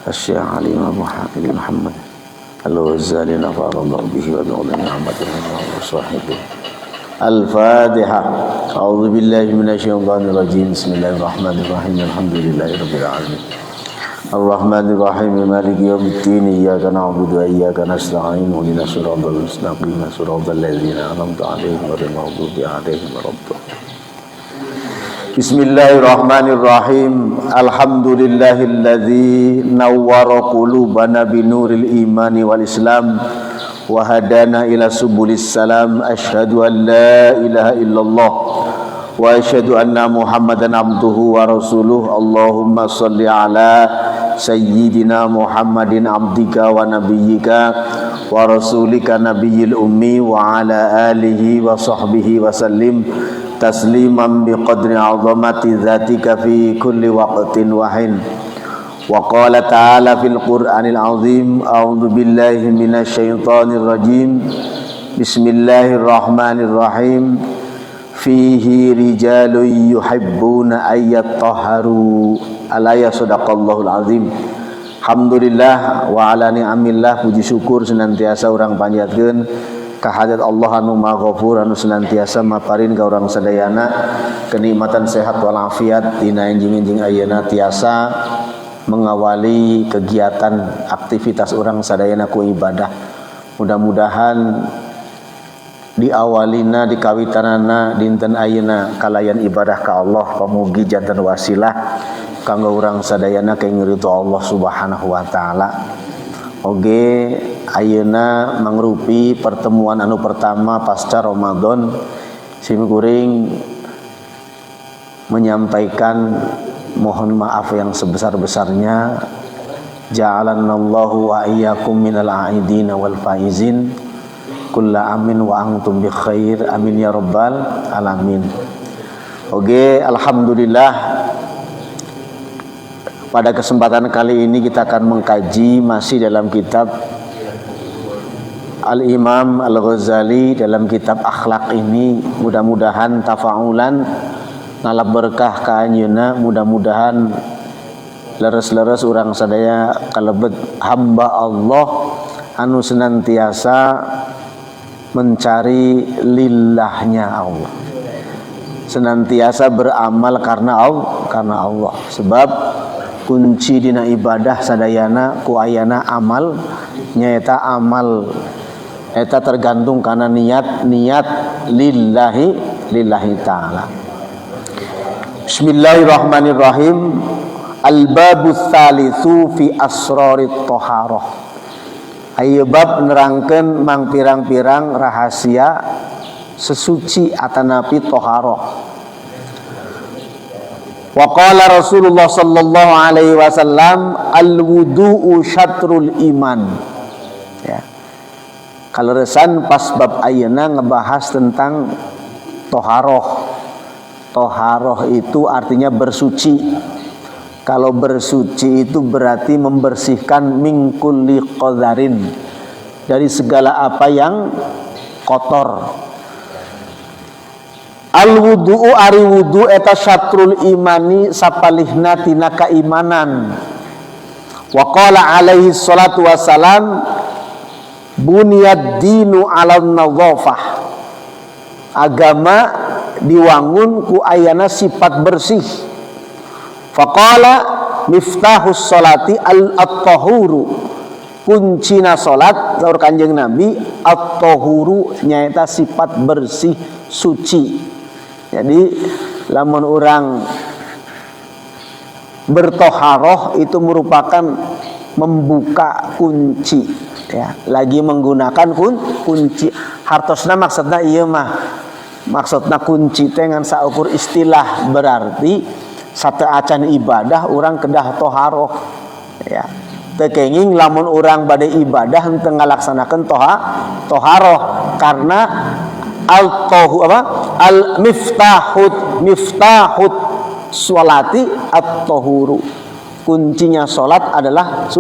الشيخ علي أبو حامد محمد الغزالي نفع الله به وبعلم نعمته وصاحبه. الفاتحة. أعوذ بالله من الشيطان الرجيم. بسم الله الرحمن الرحيم. الحمد لله رب العالمين الرحمن الرحيم مالك يوم الدين. إياك نعبد وإياك نستعين اهدنا الصراط المستقيم صراط الذين أنعمت عليهم غير المغضوب عليهم ولا الضالين. Bismillahirrahmanirrahim. Alhamdulillahilladzi nawwara qulubana binuril imani wal islam wa hadana ila subulis salam. Asyhadu an la ilaha illallah wa asyhadu anna Muhammadan abduhu wa rasuluh. Allahumma shalli ala sayyidina Muhammadin abdika wa nabiyyika wa rasulika nabiyil ummi wa ala alihi wa sahbihi wa sallim tasliman biqadri azamati dzatika fi kulli waqtin wa hin. Wa qala ta'ala fil Qur'anil azim. A'udzu billahi minasy syaithanir rajim. Bismillahirrahmanirrahim. Fihi rijalun yuhibbuna ayyatahharu. Alaya sadaqallahul azim. Alhamdulillah wa ala ni'amillah, puji syukur senantiasa urang panjatkeun ka hadirat Allah anu Maha Ghafur anu senantiasa maparin ka urang sadayana kenikmatan sehat walafiat dina enjing-enjing ayeuna tiasa mengawali kegiatan aktivitas urang sadayana ku ibadah. Mudah-mudahan diawalina dikawitanana dinten ayeuna kalayan ibadah ka Allah pamugi janten wasilah kanggo urang sadayana kay ngritu Allah Subhanahu wa taala. Oge ayeuna mangrupi pertemuan anu pertama pasca Ramadan. Simkuring menyampaikan mohon maaf yang sebesar-besarnya. Ja'alanallahu wa iyyakum minal a'idin wal faizin. Kulla amin wa antum bi khair. Amin ya rabbal alamin. Oge, alhamdulillah. Pada kesempatan kali ini kita akan mengkaji masih dalam kitab Al-Imam Al-Ghazali dalam kitab akhlak ini. Mudah-mudahan tafa'ulan ngalap berkah ka anjeunna, mudah-mudahan leres-leres urang sadaya kalebet hamba Allah anu senantiasa mencari lillahnya Allah, senantiasa beramal karena Allah. Sebab kunci dina ibadah sadayana ku ayana amal nyaeta amal eta tergantung kana niat lillahi ta'ala. Bismillahirrahmanirrahim. Al-babus tsalitsu fi asrarit thaharah. Aya bab nerangkeun mang pirang-pirang rahasia sesuci atanapi thaharah. Wa qala Rasulullah sallallahu alaihi wasallam al-wudu'u syatrul iman. Ya. Kaleresan pas bab ayeuna ngebahas tentang toharoh. Toharoh itu artinya bersuci. Kalau bersuci itu berarti membersihkan min kulli qadharin, dari segala apa yang kotor. Al-wudu'u ari wudu eta syatrul imani sapalihna tina kaimanan. Wa qala alaihi salatu wassalam bunyad dinu 'alan nadhafah. Agama diwangun ku ayana sifat bersih. Faqala miftahus sholati at-tahuru. Kuncina salat saur Kanjeng Nabi at-tahuru nyaeta sifat bersih suci. Jadi lamun orang bertoharoh itu merupakan membuka kunci, ya. Lagi menggunakan kunci. Hartosna maksudna ieu mah. Maksudna kunci teh ngan saukur istilah berarti sate acan ibadah orang kedah toharoh, ya. Teu kenging lamun orang bade ibadah henteu ngalaksanakeun toharoh karena miftahut sholati at-tahuru. Kuncinya salat adalah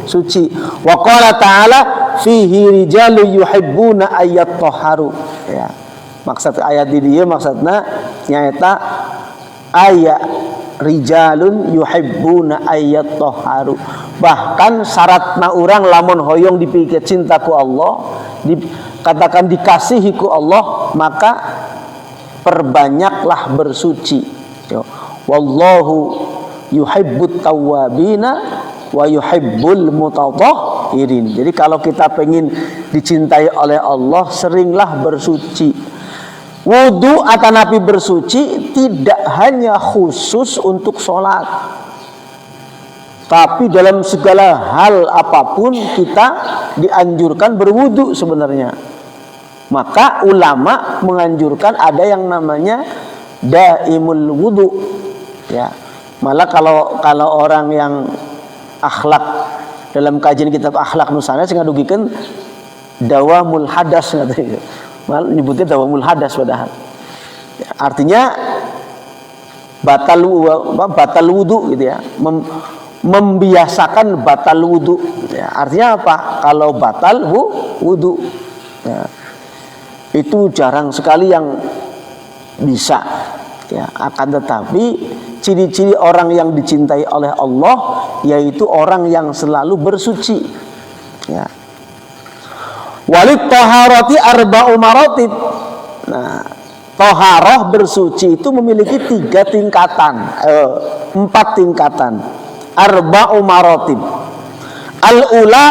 suci. Wa qala ta'ala fihi rijalun yuhibbuna ayyatahharu. Ya. Maksud ayat di dieu maksudna nyaeta aya rijalun yuhibbuna ayyatahharu. Bahkan syaratna urang lamun hoyong dipikir cintaku Allah, katakan dikasihi ku Allah, maka perbanyaklah bersuci. Wallahu yuhibbut tawwabina wa yuhibbul mutatahhirin. Jadi kalau kita pengen dicintai oleh Allah, seringlah bersuci. Wudu atau Nabi bersuci tidak hanya khusus untuk sholat, tapi dalam segala hal apapun kita dianjurkan berwudu sebenarnya. Maka ulama menganjurkan ada yang namanya daimul wudu. Ya, malah kalau orang yang akhlak dalam kajian kitab akhlak nusana sehingga dugikan dawamul hadas katanya. Malah nyebutnya dawamul hadas padahal. Ya, artinya batal wudu gitu ya. Membiasakan batal wudu. Ya, artinya apa? Kalau batal wudu. Ya, itu jarang sekali yang bisa. Ya, akan tetapi ciri-ciri orang yang dicintai oleh Allah yaitu orang yang selalu bersuci. Ya. Walit taharati arba'u maratib. Nah, taharah bersuci itu memiliki 4 tingkatan. Arba'u maratib. Al-ula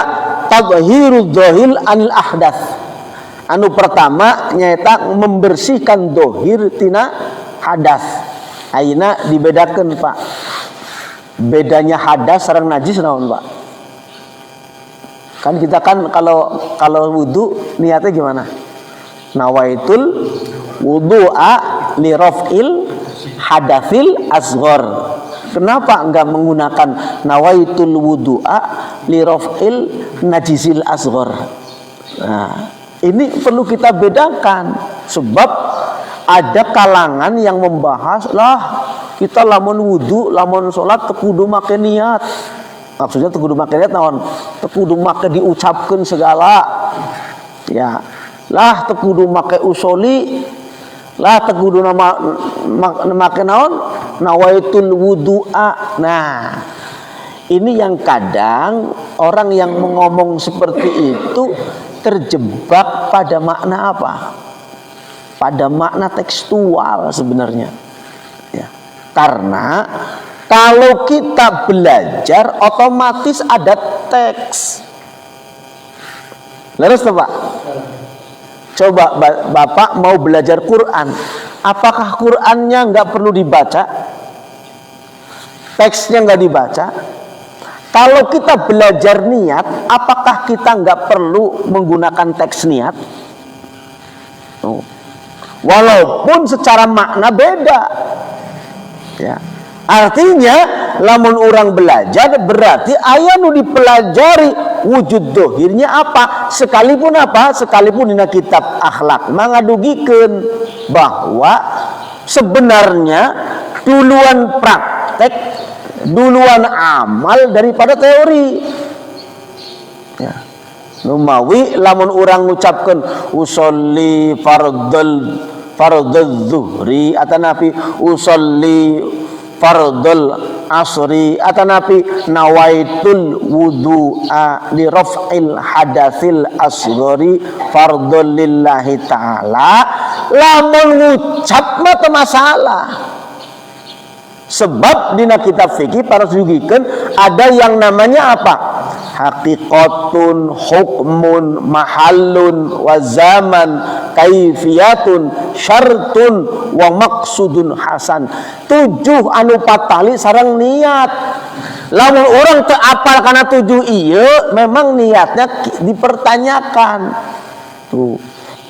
tadhhirudz dzahil anil ahdath. Anu pertama nyaeta membersihkan dohir tina hadas. Ayeuna dibedakeun Pak. Bedanya hadas sareng najis naon Pak? Kan kita kan kalau wudu niatnya gimana? Nawaitul wudu'a li raf'il hadatsil asghar. Kenapa enggak menggunakan nawaitul wudu'a li raf'il najisil asghar? Nah, ini perlu kita bedakan sebab ada kalangan yang membahas lah kita lamun wudu, lamun sholat kudu make niat. Maksudnya kudu make niat naon? Kudu make diucapkeun segala. Ya. Lah kudu make usoli. Lah kudu make naon? Nawaitul wudu'a. Nah, ini yang kadang orang yang mengomong seperti itu terjebak pada makna apa? Pada makna tekstual sebenarnya. Ya. Karena kalau kita belajar otomatis ada teks. Leres Pak? Coba Bapak mau belajar Quran, apakah Qurannya nggak perlu dibaca? Teksnya nggak dibaca? Kalau kita belajar niat, apakah kita nggak perlu menggunakan teks niat? Walaupun secara makna beda. Ya. Artinya lamun orang belajar berarti aya nu dipelajari wujud dohirnya apa, sekalipun dina kitab akhlak mangadugikeun bahwa sebenarnya duluan praktek, duluan amal daripada teori. Ya. Numawi lamun orang ngucapkeun usolli fardul zuhri atanapi usolli fardul asri atanapi nawaitul wudu'a li raf'il hadatsil asghari fardul lillahi ta'ala, lamun ngucap mah teu masalah. Sebab dina kitab fikih para sugikeun ada yang namanya apa? Haqiqatun, hukmun, mahallun, wa zaman, kaifiyatun, syartun, wa maksudun hasan. 7 anu patali sareng niat. Lamun orang teu apal kana 7 ieu, memang niatnya dipertanyakan. Tuh.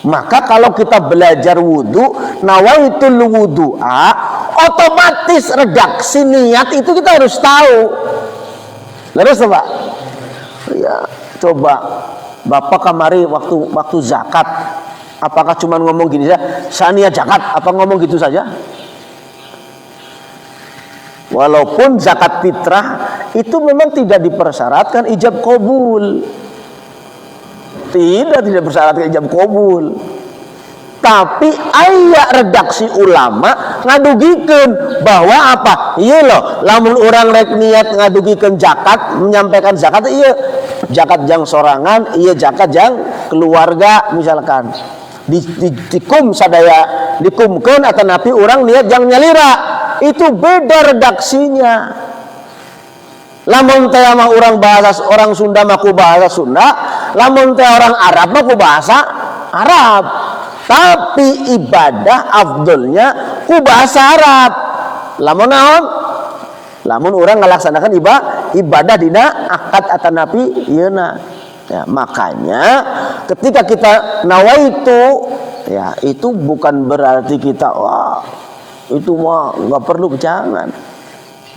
Maka kalau kita belajar wudu, nawaitul wudu'a, otomatis redaksi niat itu kita harus tahu. Terus Pak? Ya, coba Bapak kamari waktu zakat, apakah cuma ngomong gini saja, saya niat zakat, apa ngomong gitu saja? Walaupun zakat fitrah itu memang tidak dipersyaratkan ijab qabul. Tidak bersyaratkan ijab qabul. tapi aya redaksi ulama ngadugikeun bahwa apa? Ieu loh, lamun urang rek niat ngadugikeun zakat, menyampaikan zakat ieu zakat jang sorangan, ieu zakat jang keluarga misalkan. Dikum sadaya dikumkeun atanapi urang niat jang nyalira. Itu beda redaksinya. Lamun teh mah orang Sunda mah ku bahasa Sunda, lamun teh orang Arab mah ku bahasa Arab. Tapi ibadah afdolnya ku bahasa Arab. Lamun naon? Lamun orang ngalaksanakan ibadah dina akad atanapi ieuna. Ya, makanya ketika kita nawaitu, ya itu bukan berarti kita wah itu mah nggak perlu, jangan.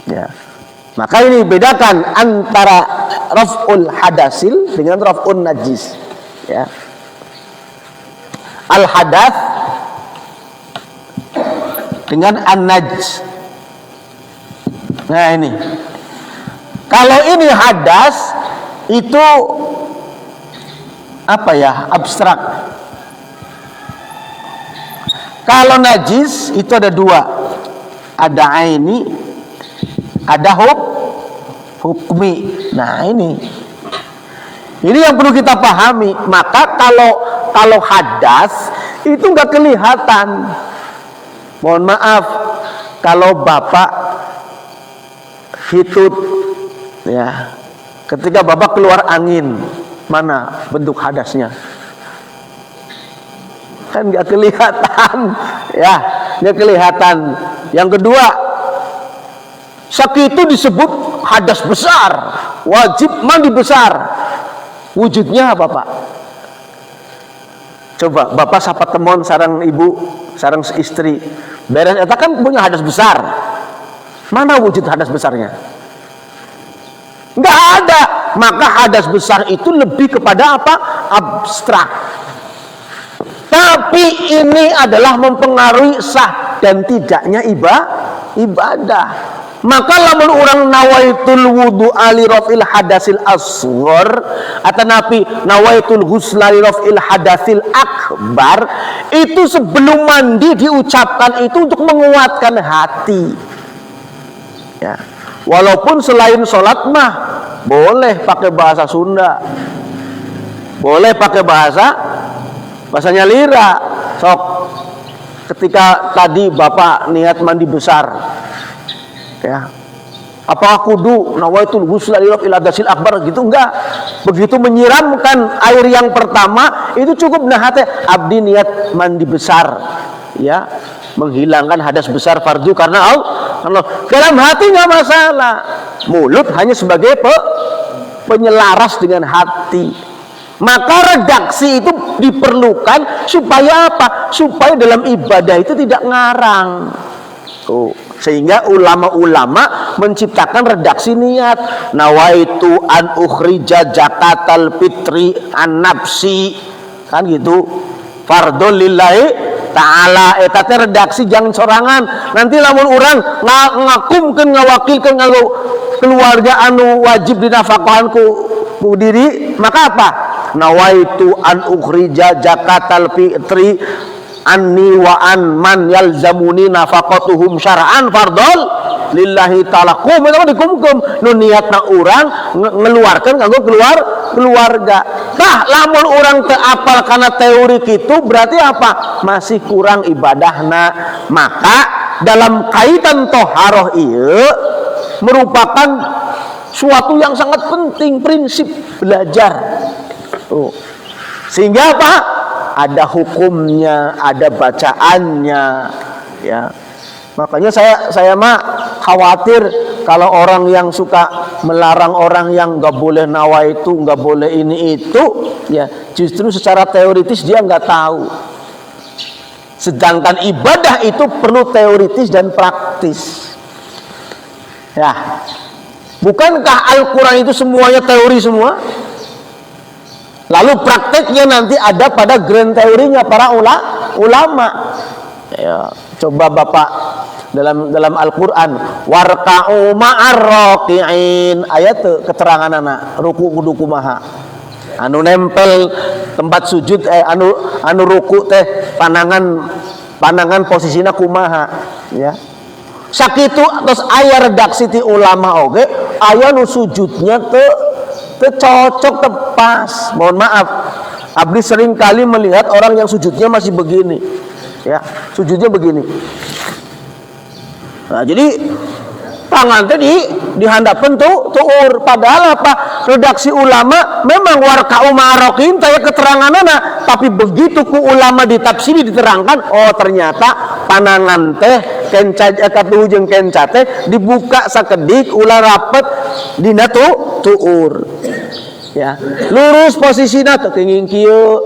Ya. Maka ini bedakan antara raf'ul hadasil dengan raf'un najis. Ya. Al hadath dengan an-najs. Nah ini. Kalau ini hadas itu apa ya? Abstrak. Kalau najis itu ada dua. Ada aini, ada hukmi. Nah ini yang perlu kita pahami. Maka kalau hadas itu nggak kelihatan. Mohon maaf kalau bapak hitut, ya, ketika bapak keluar angin, mana bentuk hadasnya? Kan nggak kelihatan, ya, nggak kelihatan. Yang kedua, sakit itu disebut hadas besar, wajib mandi besar. Wujudnya apa, Pak? Coba bapak sapa temon sarang ibu, sarang istri, beres eta kan punya hadas besar. Mana wujud hadas besarnya? Nggak ada. Maka hadas besar itu lebih kepada apa? Abstrak. Tapi ini adalah mempengaruhi sah dan tidaknya ibadah. Maka lamun orang nawaitul wudu ali rafil hadasil asghar atanapi nawaitul ghusla li rafil hadasil akbar, itu sebelum mandi diucapkan itu untuk menguatkan hati. Ya. Walaupun selain sholat mah boleh pakai bahasa Sunda, boleh pakai bahasanya lira. Sok ketika tadi bapak niat mandi besar, ya, apa kudu nawaitul ghusla li rafil hadasil akbar gitu? Enggak. Begitu menyiramkan air yang pertama itu cukup nahate abdi niat mandi besar, ya, menghilangkan hadas besar fardu karena Allah. Dalam hati nggak masalah, mulut hanya sebagai penyelaras dengan hati. Maka redaksi itu diperlukan supaya apa? Supaya dalam ibadah itu tidak ngarang. Sehingga ulama-ulama menciptakan redaksi niat. Nawaitu an ukhrija zakatal fitri an nafsi, kan gitu. Fardhul lillahi ta'ala. Eta teh redaksi jangan sorangan. Nanti lamun urang ngakumkeun ngawakilkeun nganggo keluarga anu wajib dinafkahan ku diri, maka apa? Nawaitu an ukhrija zakatal fitri anni wa an man yalzamuni nafaqatuhum syar'an fardhol lillahi ta'ala. Kum eta dikumkum nu niatna urang ngeluarkeun kanggo keluarga. Tah lamun urang teu apal kana teori kitu berarti apa? Masih kurang ibadahna. Maka dalam kaitan toharoh ieu merupakan suatu yang sangat penting, prinsip belajar. Sehingga apa? Ada hukumnya, ada bacaannya, ya. Makanya saya mah khawatir kalau orang yang suka melarang orang yang nggak boleh nawaitu, nggak boleh ini itu, ya justru secara teoritis dia nggak tahu. Sedangkan ibadah itu perlu teoritis dan praktis. Ya, bukankah Al-Quran itu semuanya teori semua? Lalu prakteknya nanti ada pada grand teorinya para ulama. Ya, coba Bapak dalam Al-Quran warka'u ma'ar raki'in, ayat keterangan anak ruku kudu kumaha. anu nempel tempat sujud anu ruku teh panangan posisinya kumaha ya. Sakitu terus aya redaksi ti ulama oge aya nu sujudnya teu cocok tepas. Mohon maaf, abdi sering kali melihat orang yang sujudnya masih begini ya, sujudnya begini. Nah, jadi tangan tadi dihandapkan tuur, padahal apa? Redaksi ulama memang warka'u ma'arokin taya keteranganana, tapi begitu ku ulama ditafsiri diterangkan, oh ternyata panangan teh kenca katuhung kenca teh dibuka sakedik ulah rapet dina tuur. Ya, lurus posisinya teu kenging kieu.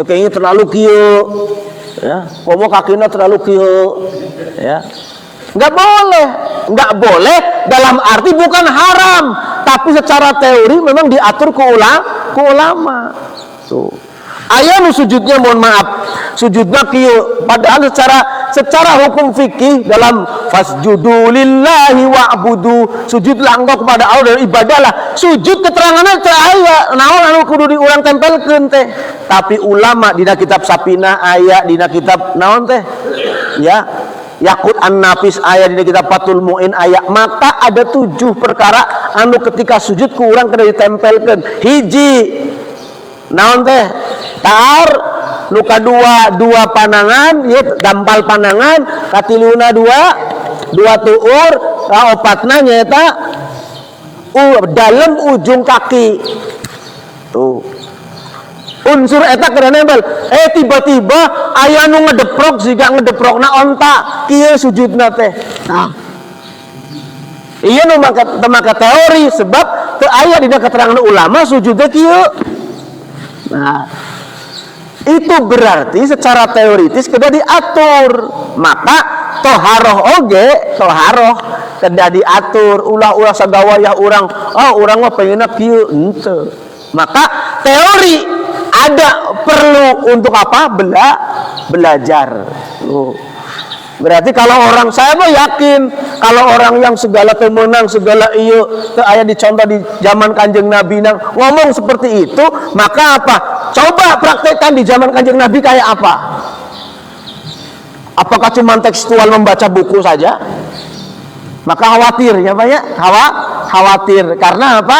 Teu kenging terlalu kieu. Ya, pomo kakina terlalu kieu. Ya. Nggak boleh dalam arti bukan haram, tapi secara teori memang diatur ku ulama. Tuh. Aya nu sujudnya mohon maaf, sujudnya kieu, padahal secara hukum fikih dalam fasjudu lillahi wa'budu, sujudlah engkau kepada Allah dan ibadahlah. Sujud keterangannya teu aya naon anu kudu diurang tempelkeun teh. Tapi ulama dina kitab Sapina aya, dina kitab naon teh? Ya. Yakut An-Nafis ayat di kitab Fathul Mu'in ayat, maka ada 7 perkara anu ketika sujud ku urang kena ditempelkeun. Hiji naon teh? Taar, nu kadua 2 panangan, ieu dampal panangan, katiluna 2 tuur, kaopatna nyaeta dalam ujung kaki. Tuh. Unsur eta keur nempel. Tiba-tiba aya nu ngedeprok siga ngedeprokna onta, kieu sujudna teh. Nah. Ieu nu maka teori sebab teu aya dina keterangan ulama sujudna kieu. Nah. Itu berarti secara teoritis kedah diatur. Maka toharoh kedah diatur, ulah sagawayah urang. Oh, urang mah pengenna kieu, henteu. Maka teori ada perlu untuk apa? Belajar. Berarti kalau orang, saya mah yakin kalau orang yang segala temenang, segala iyo aya dicontoh di zaman Kanjeng Nabi nang ngomong seperti itu, maka apa? Coba praktekkan di zaman Kanjeng Nabi kayak apa? Apakah cuma tekstual membaca buku saja? Maka khawatir ya Pak ya, khawatir karena apa?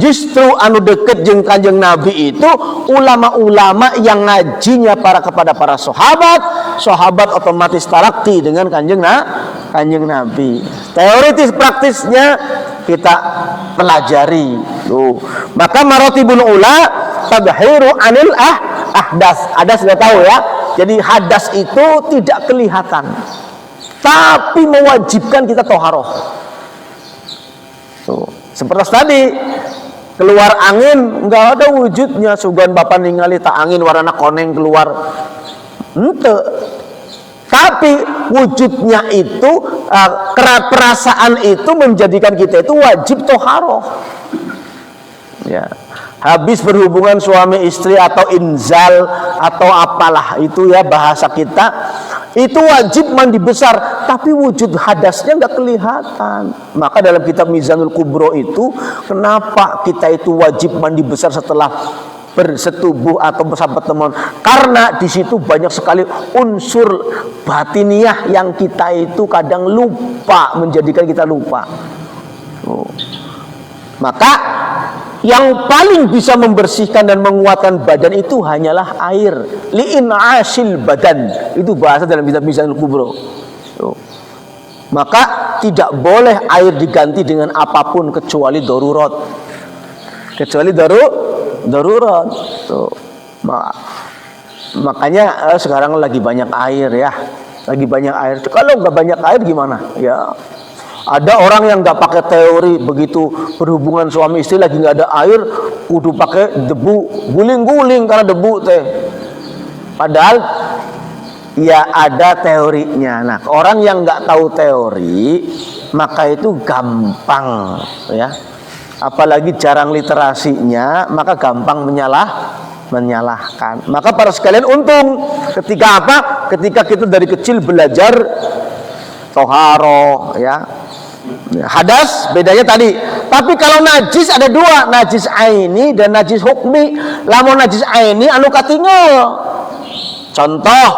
Justru anu deket jeung Kanjeng Nabi itu ulama-ulama yang ngajinya kepada para sahabat otomatis tarakti dengan Kanjeng Nabi. Teoritis praktisnya kita pelajari. Tuh. Maka marotibul ula tadhiru anil ahdas. Ahdas sudah tahu ya. Jadi hadas itu tidak kelihatan, tapi mewajibkan kita toharoh. Seperti tadi keluar angin nggak ada wujudnya, sugan bapak ningali tak angin warna koneng keluar, ente. Tapi wujudnya itu perasaan itu menjadikan kita itu wajib toharoh. Ya. Habis berhubungan suami istri atau inzal atau apalah itu ya bahasa kita, itu wajib mandi besar, tapi wujud hadasnya nggak kelihatan. Maka dalam kitab Mizanul Kubro itu, kenapa kita itu wajib mandi besar setelah bersetubuh atau bersama teman? Karena di situ banyak sekali unsur batiniah yang kita itu kadang lupa, menjadikan kita lupa. Maka yang paling bisa membersihkan dan menguatkan badan itu hanyalah air. Li'in'asil badan, itu bahasa dalam kitab Mizanul Kubro. Maka tidak boleh air diganti dengan apapun kecuali darurat. Darurat. Makanya sekarang lagi banyak air ya. Lagi banyak air. Kalau nggak banyak air gimana? Ya. Ada orang yang nggak pakai teori, begitu berhubungan suami istri lagi nggak ada air, kudu pakai debu, guling-guling karena debu teh. Padahal ya ada teorinya. Nah, orang yang nggak tahu teori, maka itu gampang ya. Apalagi jarang literasinya, maka gampang menyalahkan. Maka para sekalian untung ketika apa? Ketika kita dari kecil belajar toharo ya. Hadas bedanya tadi. Tapi kalau najis ada dua, najis aini dan najis hukmi. Lamun najis aini anu katinggal. Contoh,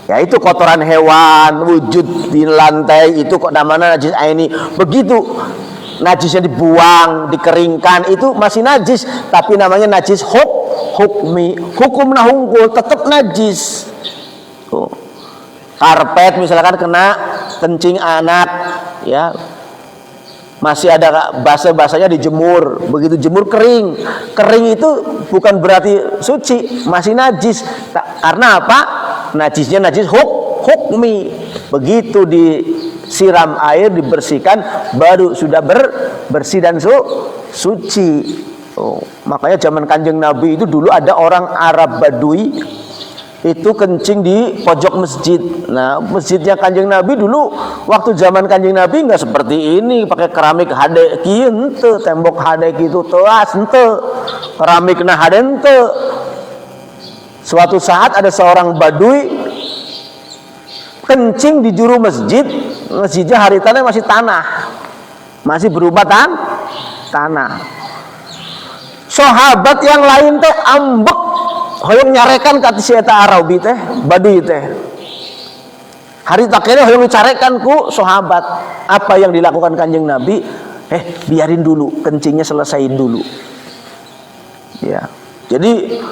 yaitu kotoran hewan wujud di lantai, itu kok namanya najis aini. Begitu najisnya dibuang, dikeringkan, itu masih najis, tapi namanya najis hukmi. Hukum nahungkul tetap najis. Karpet misalkan kena kencing anak, ya masih ada basah-basahnya dijemur, begitu jemur kering itu bukan berarti suci, masih najis. Karena apa? Najisnya najis hukmi. Begitu disiram air, dibersihkan, baru sudah bersih dan suci. Makanya zaman Kanjeng Nabi itu dulu ada orang Arab Badui itu kencing di pojok masjid. Nah, masjidnya Kanjeng Nabi dulu waktu zaman Kanjeng Nabi nggak seperti ini, pakai keramik hade kieu henteu, tembok hade kitu teuas henteu, keramik na hade henteu. Suatu saat ada seorang Badui kencing di juru masjid, masjidnya haritannya masih tanah, masih berupa tanah. Sahabat yang lain teh ambek hoyong nyarekan ka si eta Arabi teh, Badui teh. Hari takene hoyong dicarekan ku sahabat. Apa yang dilakukan Kanjeng Nabi? Biarin dulu, kencingnya selesaiin dulu. Ya. Jadi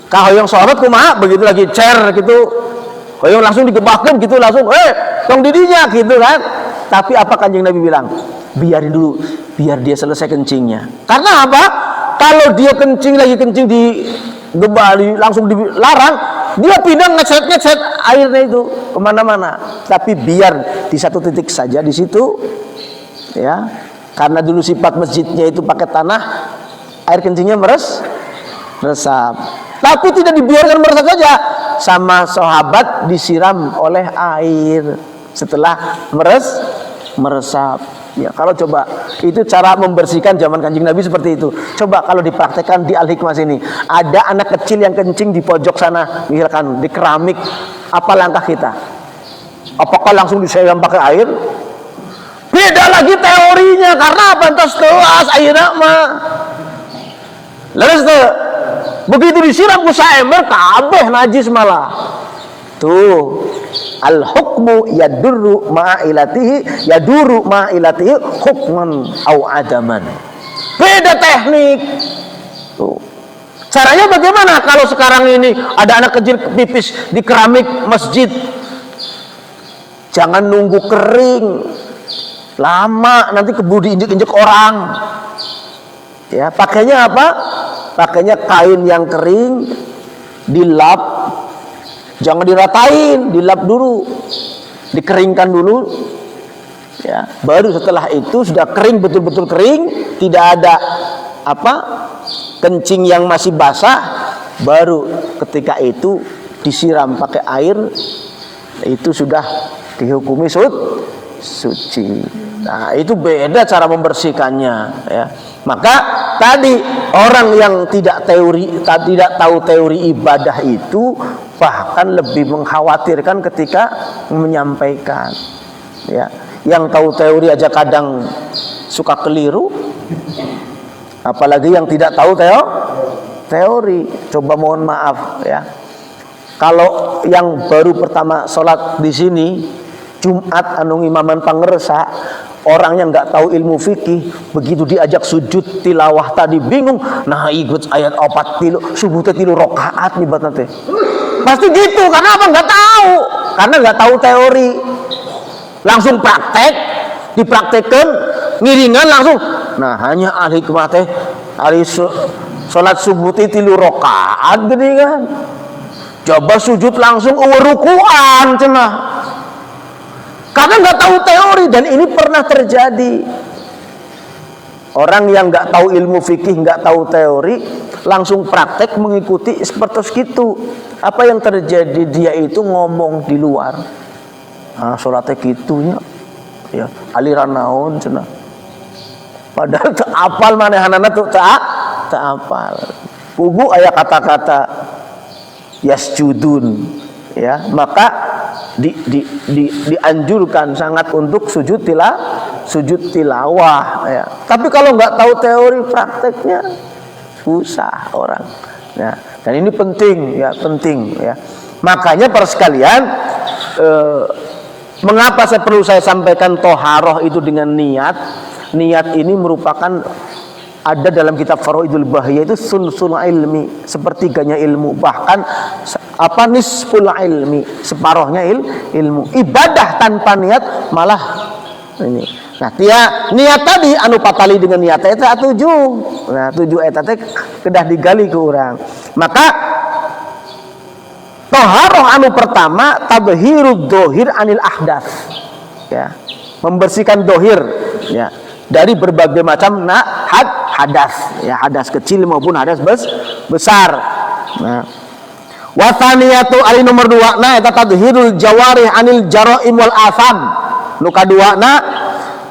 ka hoyong sahabat kumaha begitu lagi cer gitu, hoyong langsung digebahkeun gitu langsung, tong didinya gitu kan. Tapi apa Kanjeng Nabi bilang? Biarin dulu, biar dia selesai kencingnya. Karena apa? Kalau dia kencing di gebali langsung dilarang, dia pindah ngecet airnya itu kemana-mana. Tapi biar di satu titik saja di situ, ya, karena dulu sifat masjidnya itu pakai tanah, air kencingnya meresap. Tapi tidak dibiarkan meresap saja, sama sahabat disiram oleh air setelah meresap. Ya, kalau coba itu cara membersihkan zaman Kanjeng Nabi seperti itu. Coba kalau dipraktekkan di Al-Hikmah sini, ada anak kecil yang kencing di pojok sana, misalkan di keramik, apa langkah kita? Apakah langsung disiram pakai air? Beda lagi teorinya, karena apa? Entas telas airnya mah. Lalu begitu disiram ku saember kabeh najis malah. Tuh, al-hukmu yaduru ma'ilatihi hukman au adaman. Beda teknik. Tuh. Caranya bagaimana kalau sekarang ini ada anak kecil pipis di keramik masjid? Jangan nunggu kering. Lama nanti keburu diinjek-injek orang. Ya, pakainya apa? Pakainya kain yang kering, dilap. Jangan diratain, dilap dulu, dikeringkan dulu, ya. Baru setelah itu sudah kering, betul-betul kering, tidak ada apa kencing yang masih basah, baru ketika itu disiram pakai air, itu sudah dihukumi suci. Nah, itu beda cara membersihkannya, ya. Maka tadi orang yang tidak tahu teori ibadah itu bahkan lebih mengkhawatirkan ketika menyampaikan. Ya, yang tahu teori aja kadang suka keliru, apalagi yang tidak tahu teori. Coba mohon maaf ya, kalau yang baru pertama sholat di sini Jumat anu imaman pangersa, orang yang nggak tahu ilmu fikih, begitu diajak sujud tilawah tadi bingung. Nah, ikut ayat 4 subuh tilu rakaat nih nanti. Pasti gitu, karena apa? Nggak tahu, karena nggak tahu teori. Langsung praktek, dipraktekkan, ngiringan langsung. Nah, hanya Al-Hikmah teh hari sholat subuh tilu rakaat gini kan. Coba sujud langsung rukuan cenah. Karena nggak tahu teori, dan ini pernah terjadi. Orang yang nggak tahu ilmu fikih, nggak tahu teori, langsung praktek mengikuti seperti itu. Apa yang terjadi? Dia itu ngomong di luar. Nah, sholatnya gitunya, ya aliran naon cenah. Padahal tak apal manehanana tuh tak apal. Pugu aya kata-kata yasjudun, ya maka dianjurkan sangat untuk sujud tilawah ya. Tapi kalau nggak tahu teori prakteknya susah orang ya. Dan ini penting ya, makanya para sekalian, mengapa saya sampaikan toharoh itu dengan niat ini merupakan ada dalam kitab Faraidul Bahiyah itu sulsul ilmi, sepertiganya ilmu, bahkan nisful ilmi, separohnya ilmu. Ibadah tanpa niat malah ini. Nah, niat tadi anu patali dengan niat eta 7. Nah, 7 eta teh kedah digali ke urang. Maka toharoh anu pertama tabhirud dohir anil ahdats. Ya. Membersihkan dohir ya dari berbagai macam hadas, ya, hadas kecil maupun hadas besar. Nah, wasaniyatu ali nomor 2 na eta tadhirul jawarih anil jaraim wal asam. Nu kaduana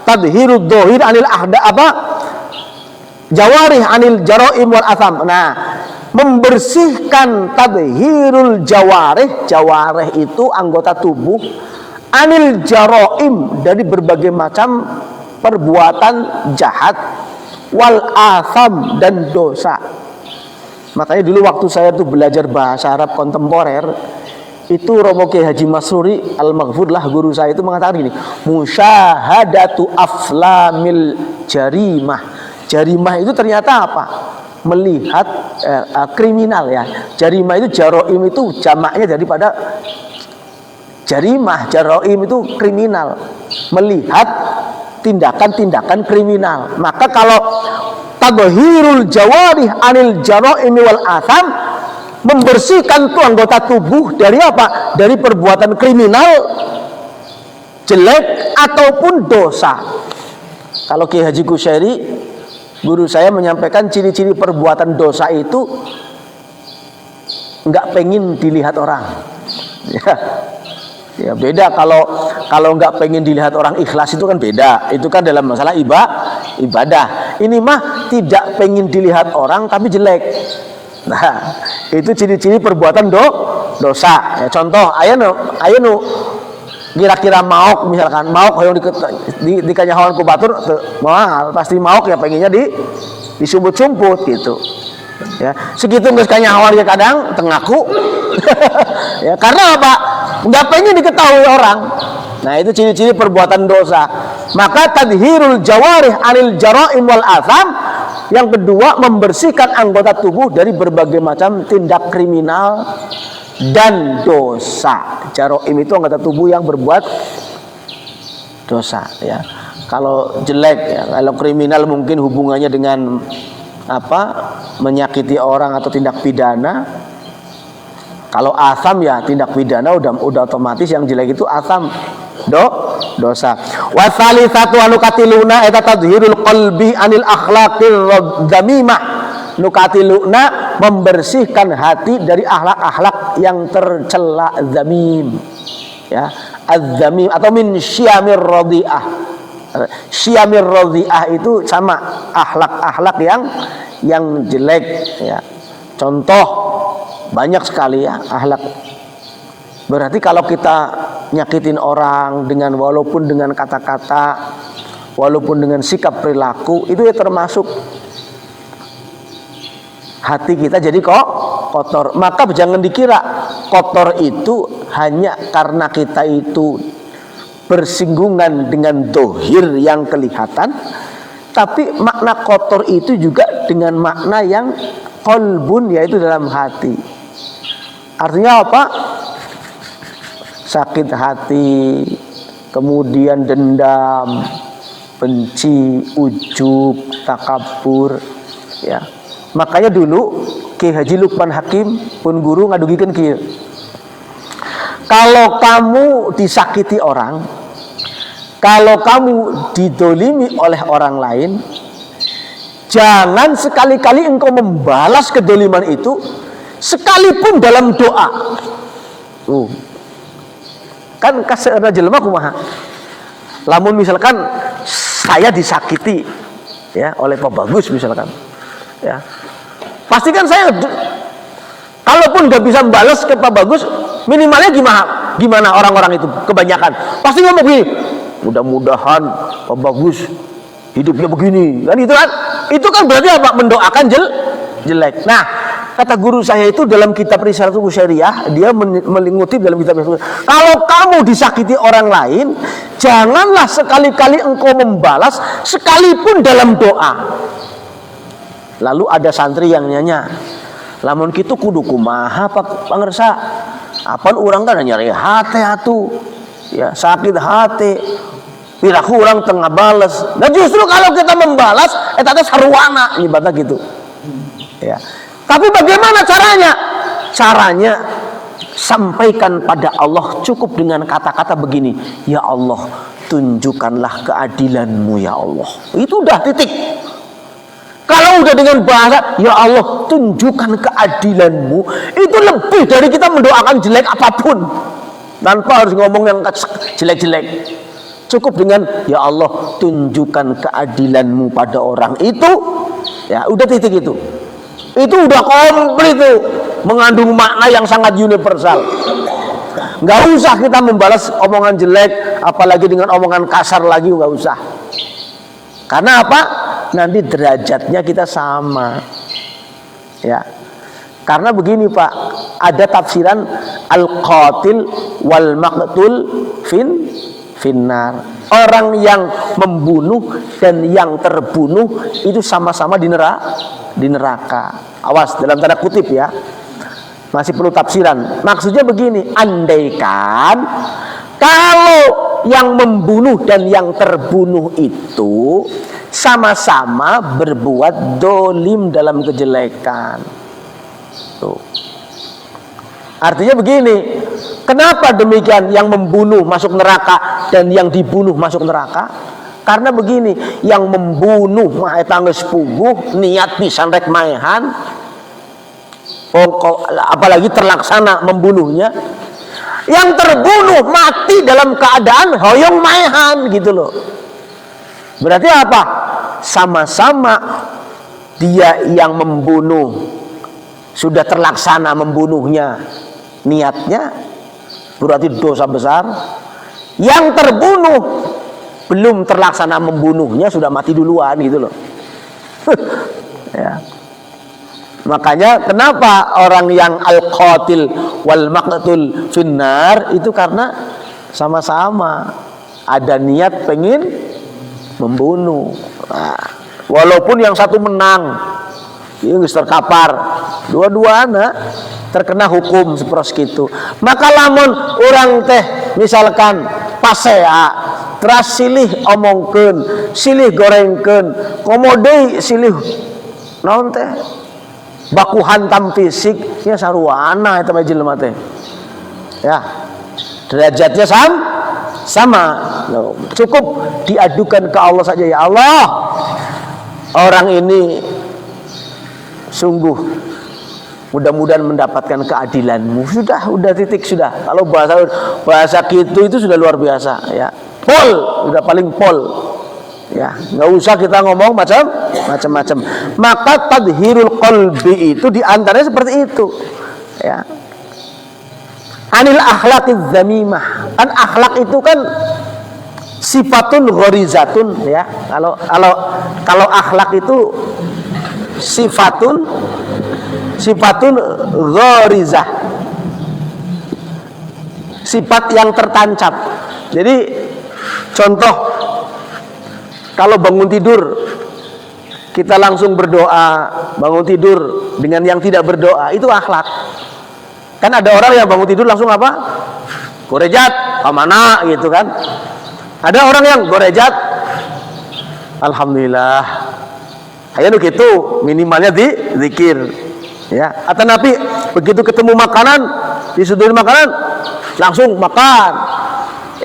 tadhirud dohir anil jawarih anil jaraim wal asam. Nah, membersihkan tadhirul jawarih itu anggota tubuh, anil jaraim dari berbagai macam perbuatan jahat, wal asam dan dosa. Makanya dulu waktu saya tuh belajar bahasa Arab kontemporer, itu Romo Kiai Haji Masruri Al-Maghfur lah guru saya itu mengatakan gini, musyahadatu aflamil jarimah. Jarimah itu ternyata apa? Melihat kriminal ya. Jarimah itu jaroim itu jamaknya daripada jarimah. Jaroim itu kriminal, melihat tindakan-tindakan kriminal. Maka kalau tadhirul jawarih anil jaraimi wal asam, membersihkan tuh anggota tubuh dari apa? Dari perbuatan kriminal, jelek ataupun dosa. Kalau Kiai Haji Kusyairi guru saya menyampaikan ciri-ciri perbuatan dosa itu nggak pengen dilihat orang. Ya beda kalau nggak pengen dilihat orang, ikhlas itu kan beda. Itu kan dalam masalah ibadah. Ini mah tidak pengen dilihat orang tapi jelek. Nah, itu ciri-ciri perbuatan dosa. Ya, contoh, aya nu kira-kira maok, misalkan maok hoyong di kanyahoan ku batur moal pasti maok ya pengennya disumput-sumput gitu. Ya, segitu geus kanyahoan ya kadang tengaku. Ya, karena apa? Nggak pengen diketahui orang. Nah, itu ciri-ciri perbuatan dosa. Maka tadhirul jawarih anil jaraim wal asam, yang kedua membersihkan anggota tubuh dari berbagai macam tindak kriminal dan dosa. Jaraim itu anggota tubuh yang berbuat dosa ya. Kalau jelek ya, kalau kriminal mungkin hubungannya dengan menyakiti orang atau tindak pidana. Kalau asam ya tindak pidana udah otomatis, yang jelek itu asam dosa. Wasalisatu anu katiluna eta tadhirul qalbi anil akhlaqil dzamimah. Nu katiluna membersihkan hati dari akhlak-akhlak yang tercela, dzamim. Ya, az-dzamim atau min syamir radhi'ah. Syamir radhi'ah itu sama akhlak-akhlak yang jelek ya. Contoh banyak sekali ya akhlak. Berarti kalau kita nyakitin orang walaupun dengan kata-kata, walaupun dengan sikap perilaku, itu ya termasuk hati kita jadi kotor. Maka jangan dikira kotor itu hanya karena kita itu bersinggungan dengan dohir yang kelihatan, tapi makna kotor itu juga dengan makna yang qalbun, yaitu dalam hati. Artinya apa? Sakit hati, kemudian dendam, benci, ujub, takabur ya. Makanya dulu Kiai Haji Lukman Hakim pun guru ngadugikeun kieu. Kalau kamu disakiti orang, kalau kamu didolimi oleh orang lain, jangan sekali-kali engkau membalas kedoliman itu, sekalipun dalam doa. Kan kaseuna jelema kumaha? Lamun misalkan saya disakiti ya oleh Pak Bagus misalkan. Ya. Pastikan saya kalaupun gak bisa membalas ke Pak Bagus, minimalnya gimana? gimana orang-orang itu kebanyakan pasti ngomong begini, mudah-mudahan Pak Bagus hidupnya begini kan, itu kan berarti apa? Mendoakan jelek. Nah, kata guru saya itu dalam kitab Risalatul Syariah, dia mengutip dalam kitab Risalatul Syariah, kalau kamu disakiti orang lain, janganlah sekali-kali engkau membalas sekalipun dalam doa. Lalu ada santri yang nanya, lamun kitu kudu kumaha Pak pangersa? Apaan orang kan nyari hati atuh, ya sakit hati. Piraku orang tengah balas. Nah justru kalau kita membalas, eta teh sarwana ibaratnya gitu. Ya. Tapi bagaimana caranya? Caranya sampaikan pada Allah cukup dengan kata-kata begini, ya Allah, tunjukkanlah keadilan-Mu ya Allah. Itu udah titik. Kalau udah dengan bahasa ya Allah tunjukkan keadilan-Mu, itu lebih dari kita mendoakan jelek apapun, tanpa harus ngomong yang jelek-jelek. Cukup dengan ya Allah tunjukkan keadilan-Mu pada orang itu, ya udah titik itu udah komplit tuh, mengandung makna yang sangat universal. Nggak usah kita membalas omongan jelek, apalagi dengan omongan kasar lagi, nggak usah. Karena apa? Nanti derajatnya kita sama, ya. Karena begini Pak, ada tafsiran al-qatil wal maqtul finnar. Orang yang membunuh dan yang terbunuh itu sama-sama di neraka. Awas, dalam tanda kutip ya, masih perlu tafsiran. Maksudnya begini, andaikan kalau yang membunuh dan yang terbunuh itu sama-sama berbuat dolim dalam kejelekan. Tuh. Artinya begini, kenapa demikian? Yang membunuh masuk neraka dan yang dibunuh masuk neraka? Karena begini, yang membunuh mah eta geus puguh, niat pisan rek maehan, apalagi terlaksana membunuhnya. Yang terbunuh mati dalam keadaan hoyong maehan gitu loh. Berarti apa? Sama-sama dia yang membunuh sudah terlaksana membunuhnya, niatnya berarti dosa besar. Yang terbunuh belum terlaksana membunuhnya, sudah mati duluan gitu loh. Ya. Makanya kenapa orang yang al-qatil wal maqtul finnar itu karena sama-sama ada niat pengen membunuh. Nah, walaupun yang satu menang, ini terkapar, dua-duanya terkena hukum seperti itu. Maka lamun orang teh misalkan pasea, teras silih omongkeun, silih gorengkeun, komodei silih naon teh baku hantam fisik, ya saruana eta mah jelema teh. Ya. Derajatnya sama. Cukup diadukan ke Allah saja, ya Allah, orang ini sungguh mudah-mudahan mendapatkan keadilan-Mu. Sudah titik sudah. Kalau bahasa gitu itu sudah luar biasa, ya. Pol, udah paling pol. Ya, nggak usah kita ngomong macam-macam. Maka tadhirul qalbi itu diantaranya seperti itu, ya. Anil akhlaqiz zamimah. Kan akhlak itu kan sifatun ghorizatun, ya. Kalau akhlak itu sifatun ghorizah, sifat yang tertancap. Jadi contoh, kalau bangun tidur kita langsung berdoa, bangun tidur dengan yang tidak berdoa, itu akhlak. Kan ada orang yang bangun tidur langsung apa? Gorejat, pamana gitu kan. Ada orang yang gorejat, alhamdulillah. Ayo gitu, minimalnya zikir. Ya, atau Nabi begitu ketemu makanan, disuguhin makanan, langsung makan.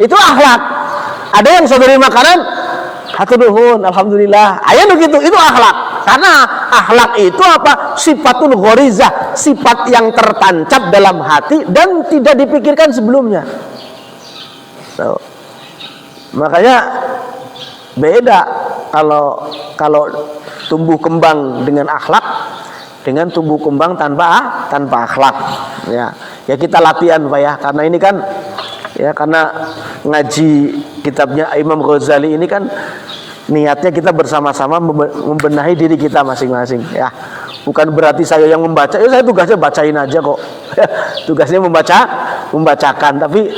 Itu akhlak. Ada yang suguhin makanan, hatur nuhun, alhamdulillah. Ayo gitu, itu akhlak. Karena akhlak itu apa? Sifatun ghorizah, sifat yang tertancap dalam hati dan tidak dipikirkan sebelumnya. So, makanya beda kalau tumbuh kembang dengan akhlak dengan tumbuh kembang tanpa akhlak. Ya kita latihan Pak ya, karena ini kan Ya, karena ngaji kitabnya Imam Ghazali ini kan niatnya kita bersama-sama membenahi diri kita masing-masing ya. Bukan berarti saya yang membaca, ya saya tugasnya bacain aja kok. Tugasnya membacakan, tapi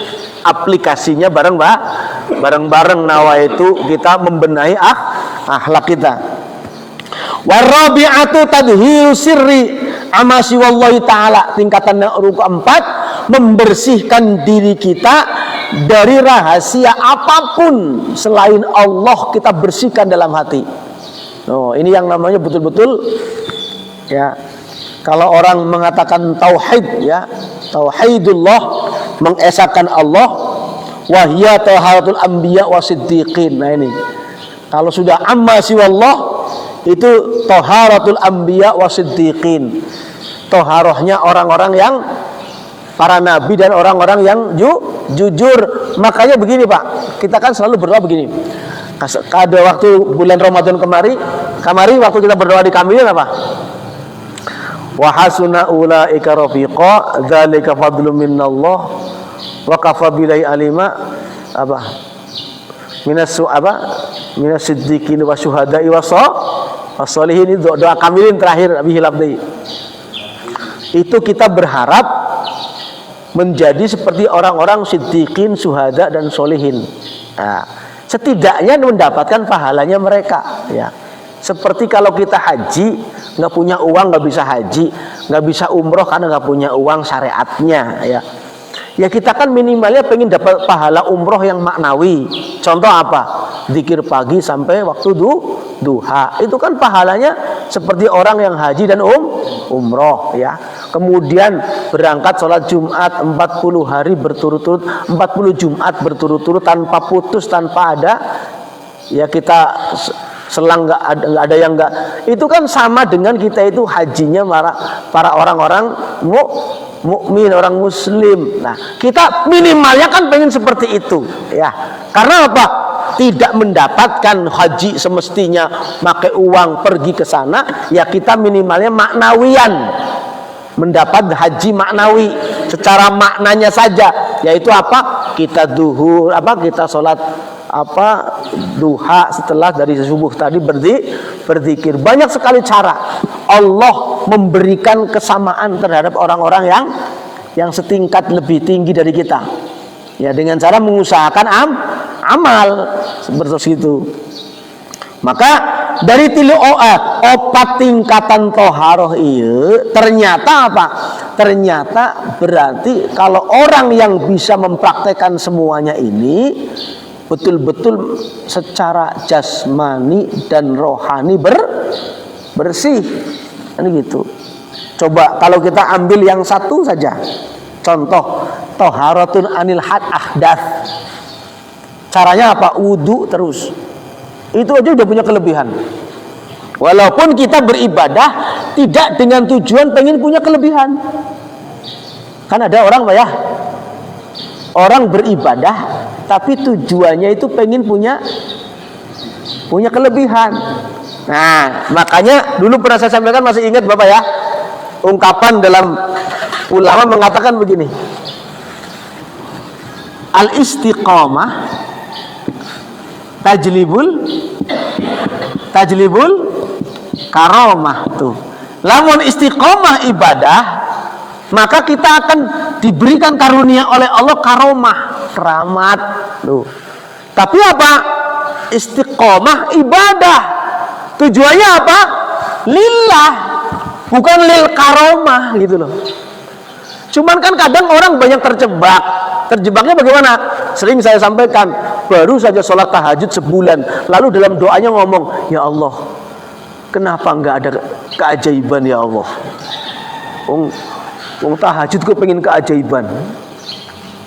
aplikasinya bareng-bareng nawaitu kita membenahi akhlak kita. Warabi'atu tadhiru sirri amasi wallahi ta'ala, tingkatan yang keempat, membersihkan diri kita dari rahasia apapun selain Allah, kita bersihkan dalam hati. Oh, ini yang namanya betul-betul ya. Kalau orang mengatakan tauhid ya, tauhidullah, mengesahkan Allah, wahya taharatul anbiya wasiddiqin. Nah ini, kalau sudah amma siwallah, itu taharatul anbiya wasiddiqin, taharahnya orang-orang yang para nabi dan orang-orang yang jujur. Makanya begini Pak, kita kan selalu berdoa begini. Ada waktu bulan Ramadan kemarin waktu kita berdoa di Kamilin apa? Wa hasuna ulaika rafiqa dzalika fadlun minallah wa kafa billahi alima apa? Minas siddiqin wa syuhada'i wa sholihin. Doa Kamilin terakhir Abi Hilab deui. Itu kita berharap menjadi seperti orang-orang siddiqin, syuhada dan sholihin. Nah, setidaknya mendapatkan pahalanya mereka ya. Seperti kalau kita haji, nggak punya uang nggak bisa haji, nggak bisa umroh karena nggak punya uang syariatnya ya. Ya kita kan minimalnya pengen dapat pahala umroh yang maknawi. Contoh apa? Zikir pagi sampai waktu duha. Itu kan pahalanya seperti orang yang haji dan umroh ya. Kemudian berangkat sholat Jumat 40 hari berturut-turut, 40 Jumat berturut-turut tanpa putus, tanpa ada ya kita selang nggak ada yang nggak. Itu kan sama dengan kita itu hajinya para orang-orang mukmin, orang muslim. Nah, kita minimalnya kan pengen seperti itu ya. Karena apa? Tidak mendapatkan haji semestinya pakai uang pergi ke sana, ya kita minimalnya maknawian. Mendapat haji maknawi secara maknanya saja, yaitu apa? Kita duhur, kita sholat duha setelah dari subuh tadi berzikir. Banyak sekali cara Allah memberikan kesamaan terhadap orang-orang yang setingkat lebih tinggi dari kita ya, dengan cara mengusahakan amal seperti itu. Maka dari opat tingkatan toharoh iya, ternyata apa? Ternyata berarti kalau orang yang bisa mempraktekkan semuanya ini betul-betul secara jasmani dan rohani bersih. Ini gitu. Coba kalau kita ambil yang satu saja. Contoh, toharatun anil ahdath. Caranya apa? Wudu terus. Itu aja udah punya kelebihan. Walaupun kita beribadah tidak dengan tujuan pengen punya kelebihan. Kan ada orang Pak ya, orang beribadah tapi tujuannya itu pengen punya kelebihan. Nah, makanya dulu pernah saya sampaikan, masih ingat Bapak ya, ungkapan dalam ulama mengatakan begini, al-istiqamah tajlibul karomah tuh. Lamun istiqomah ibadah, maka kita akan diberikan karunia oleh Allah karomah, keramat tuh. Tapi apa? Istiqomah ibadah. Tujuannya apa? Lillah, bukan lil karomah gitu loh. Cuman kan kadang orang banyak terjebak. Terjebaknya bagaimana? Sering saya sampaikan, baru saja sholat tahajud sebulan, lalu dalam doanya ngomong, ya Allah, kenapa nggak ada keajaiban ya Allah? Tahajud kok pengen keajaiban.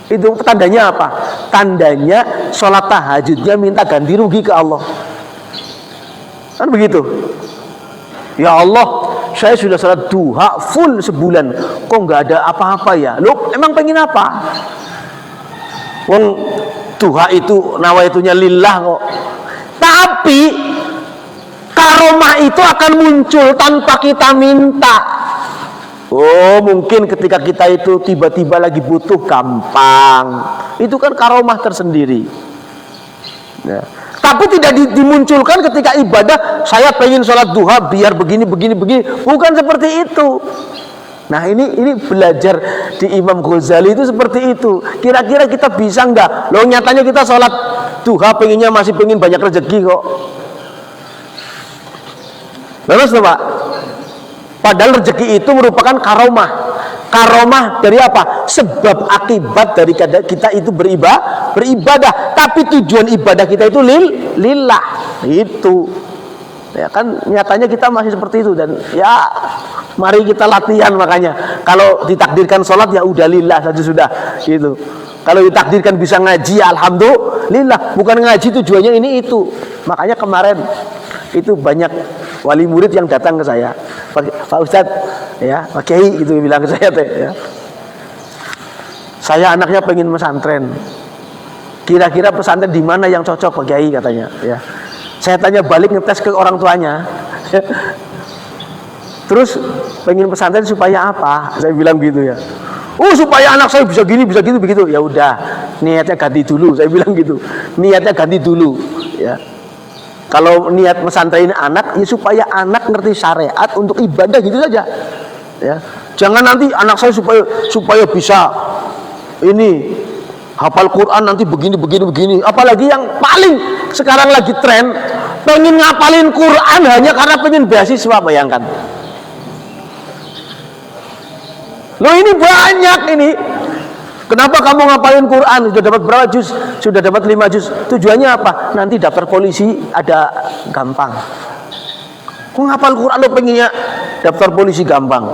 Itu tandanya apa? Tandanya sholat tahajudnya minta ganti rugi ke Allah. Kan begitu? Ya Allah, saya sudah sholat duha full sebulan, kok nggak ada apa-apa ya? Loh, emang pengen apa? Wong duha itu nawaitunya lillah kok. Tapi karomah itu akan muncul tanpa kita minta. Oh, mungkin ketika kita itu tiba-tiba lagi butuh, gampang. Itu kan karomah tersendiri. Ya. Tapi tidak dimunculkan ketika ibadah, saya pengen sholat duha biar begini. Bukan seperti itu. Nah ini belajar di Imam Ghazali itu seperti itu. Kira-kira kita bisa enggak? Loh nyatanya kita sholat duha pengennya masih pengen banyak rezeki kok. Terus Pak? Padahal rezeki itu merupakan karomah. Karomah dari apa? Sebab akibat dari kita itu beribadah. Tapi tujuan ibadah kita itu lillah. Itu. Ya kan nyatanya kita masih seperti itu, dan ya mari kita latihan. Makanya kalau ditakdirkan sholat ya udah lillah saja sudah gitu. Kalau ditakdirkan bisa ngaji ya alhamdulillah. Bukan ngaji tujuannya ini itu. Makanya kemarin itu banyak wali murid yang datang ke saya, Pak Ustadz ya, Pak Kiai gitu bilang ke saya teh ya. Saya anaknya pengen pesantren. Kira-kira pesantren di mana yang cocok Pak Kiai katanya ya. Saya tanya balik, ngetes ke orang tuanya. Terus pengen pesantren supaya apa? Saya bilang gitu ya. Oh supaya anak saya bisa gini, bisa gitu, begitu. Ya udah, niatnya ganti dulu. Saya bilang gitu. Niatnya ganti dulu. Ya. Kalau niat pesantren anak, ya supaya anak ngerti syariat untuk ibadah gitu saja. Ya. Jangan nanti anak saya supaya bisa ini hafal Quran nanti begini. Apalagi yang paling sekarang lagi tren pengen ngapalin Quran hanya karena pengen beasiswa, bayangkan. Loh ini banyak ini. Kenapa kamu ngapalin Quran? Sudah dapat berapa juz? Sudah dapat 5 juz. Tujuannya apa? Nanti daftar polisi ada gampang. Kok ngapal Quran lo pengennya daftar polisi gampang?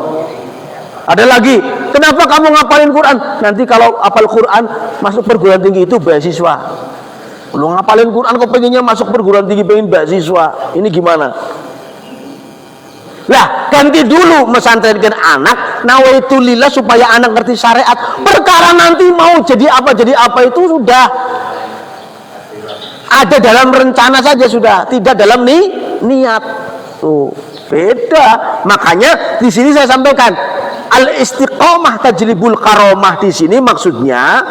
Ada lagi, kenapa kamu ngapalin Quran? Nanti kalau hafal Quran masuk perguruan tinggi itu beasiswa. Lu ngapalin Quran kok pengennya masuk perguruan tinggi, pengen beasiswa. Ini gimana? Lah, ganti dulu mesantrenkan anak nawaitulillah supaya anak ngerti syariat. Perkara nanti mau jadi apa itu sudah ada dalam rencana saja, sudah tidak dalam niat. Tuh, beda. Makanya di sini saya sampaikan al-istiqomah tajlibul karomah. Di sini maksudnya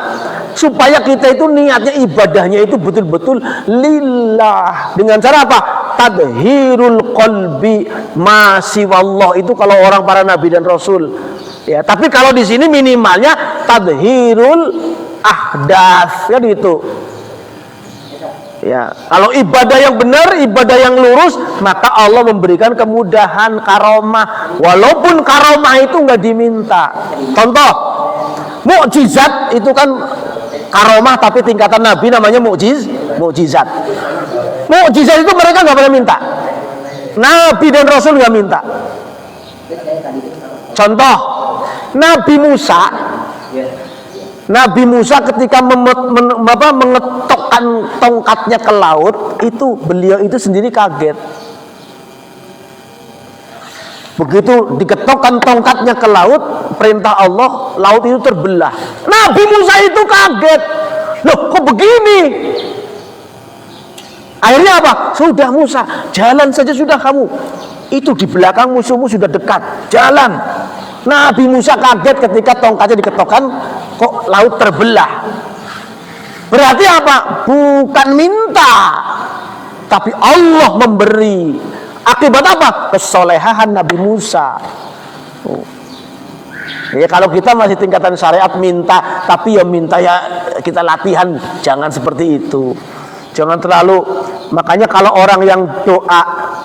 supaya kita itu niatnya ibadahnya itu betul-betul lillah. Dengan cara apa? Tadhirul qalbi masiwallah. Itu kalau orang para nabi dan rasul. Ya, tapi kalau di sini minimalnya tadhirul ahdas kan itu. Ya, kalau ibadah yang benar, ibadah yang lurus, maka Allah memberikan kemudahan karomah, walaupun karomah itu nggak diminta. Contoh, mukjizat itu kan karomah, tapi tingkatan Nabi namanya mukjizat. Mukjizat itu mereka nggak boleh minta. Nabi dan Rasul nggak minta. Contoh, Nabi Musa ketika mengetokkan tongkatnya ke laut, itu beliau itu sendiri kaget. Begitu diketokkan tongkatnya ke laut, perintah Allah, laut itu terbelah. Nabi Musa itu kaget. Loh, kok begini? Akhirnya apa? Sudah Musa, jalan saja sudah kamu. Itu di belakang musuhmu sudah dekat. Jalan. Nabi Musa kaget ketika tongkatnya diketokkan, kok laut terbelah. Berarti apa? Bukan minta, tapi Allah memberi. Akibat apa? Kesolehan Nabi Musa. Ya kalau kita masih tingkatan syariat minta, tapi ya minta ya kita latihan, jangan seperti itu. Jangan terlalu. Makanya kalau orang yang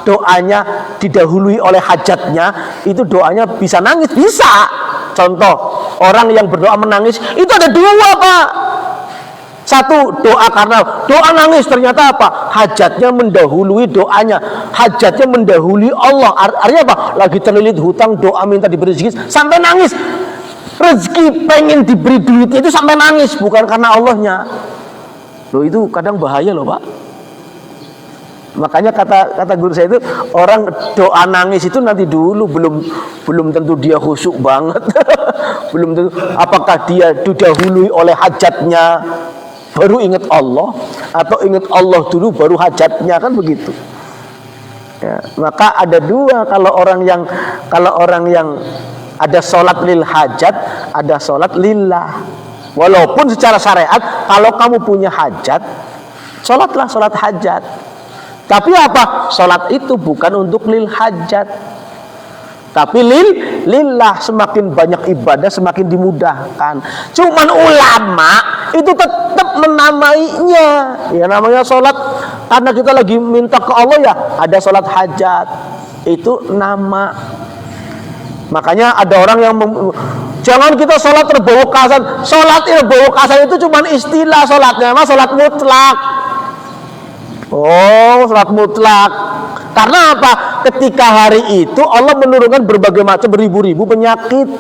doanya didahului oleh hajatnya, itu doanya bisa nangis, bisa. Contoh, orang yang berdoa menangis, itu ada dua Pak. Satu, doa karena doa nangis, ternyata apa? Hajatnya mendahului doanya, hajatnya mendahului Allah. Artinya apa? Lagi terlilit hutang, doa minta diberi rezeki, sampai nangis. Rezeki pengen diberi duit itu sampai nangis, bukan karena Allahnya. Loh itu kadang bahaya loh Pak. Makanya kata guru saya itu, orang doa nangis itu nanti dulu, belum tentu dia khusyuk banget. Belum tentu apakah dia didahului oleh hajatnya baru ingat Allah, atau ingat Allah dulu baru hajatnya, kan begitu. Ya, maka ada dua kalau orang yang Ada sholat lil hajat, ada sholat lillah. Walaupun secara syariat kalau kamu punya hajat, sholatlah sholat hajat. Tapi apa? Sholat itu bukan untuk lil hajat, tapi lillah. Semakin banyak ibadah semakin dimudahkan. Cuman ulama itu tetap menamainya, ya namanya sholat karena kita lagi minta ke Allah, ya ada sholat hajat, itu nama. Makanya ada orang yang jangan kita sholat terbawa kasan. Sholat terbawa kasan itu cuma istilah sholatnya, memang sholat mutlak. Oh, sholat mutlak. Karena apa? Ketika hari itu Allah menurunkan berbagai macam beribu-ribu penyakit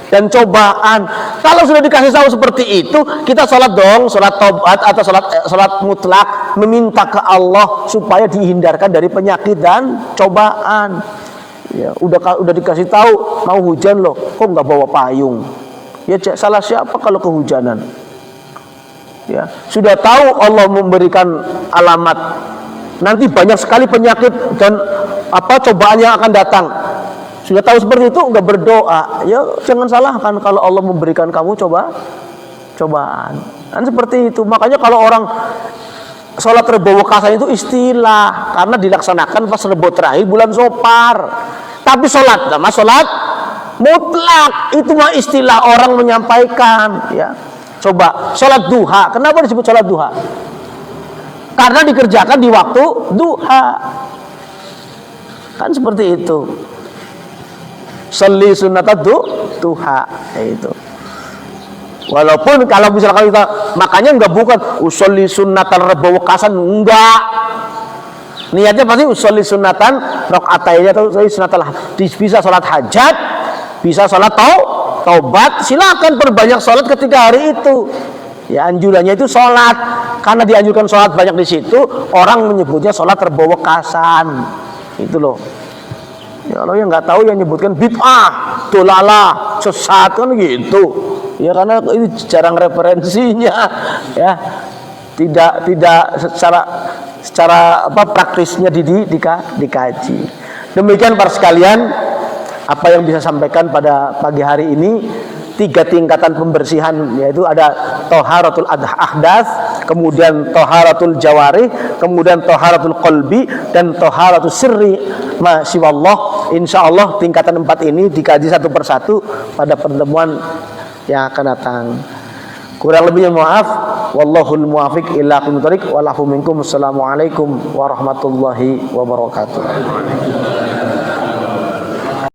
dan cobaan. Kalau sudah dikasih tahu seperti itu, kita sholat dong, sholat taubat atau sholat mutlak, meminta ke Allah supaya dihindarkan dari penyakit dan cobaan. Ya, udah dikasih tahu mau hujan loh, kok nggak bawa payung? Ya salah siapa kalau kehujanan? Ya, sudah tahu Allah memberikan alamat. Nanti banyak sekali penyakit dan cobaan yang akan datang. Sudah tahu seperti itu, nggak berdoa. Ya jangan salahkan kalau Allah memberikan kamu cobaan. Kan seperti itu. Makanya kalau orang sholat rebo wekasan itu istilah karena dilaksanakan pas rebo terakhir bulan Sopar. Tapi sholat mutlak itu mah istilah orang menyampaikan. Ya, coba sholat duha. Kenapa disebut sholat duha? Karena dikerjakan di waktu duha. Kan seperti itu. Sholli sunnatad duha itu. Walaupun kalau misalkan kita makanya enggak bukan usolli sunnatan rebo wekasan, enggak. Niatnya pasti usolli sunnatan rakaatainnya atau usolli sunnatal. Bisa sholat hajat, bisa sholat taubat, silakan perbanyak sholat ketika hari itu. Ya anjurannya itu sholat, karena dianjurkan sholat banyak di situ, orang menyebutnya sholat rebo wekasan. Itu loh. Ya kalau yang nggak tahu yang nyebutkan bid'ah, dolalah, sesat kan gitu. Ya karena ini jarang referensinya, ya tidak secara praktisnya dikaji. Demikian para sekalian apa yang bisa sampaikan pada pagi hari ini. 3 tingkatan pembersihan, yaitu ada thaharatul ahdas, kemudian thaharatul jawari, kemudian thaharatul qalbi, dan thaharatul sirri masyiwallah. Insyaallah tingkatan 4 ini dikaji satu persatu pada pertemuan yang akan datang. Kurang lebihnya maaf. Wallahul muwafiq ila aqwamit thoriq. Wallahu minkum. Assalamualaikum warahmatullahi wabarakatuh.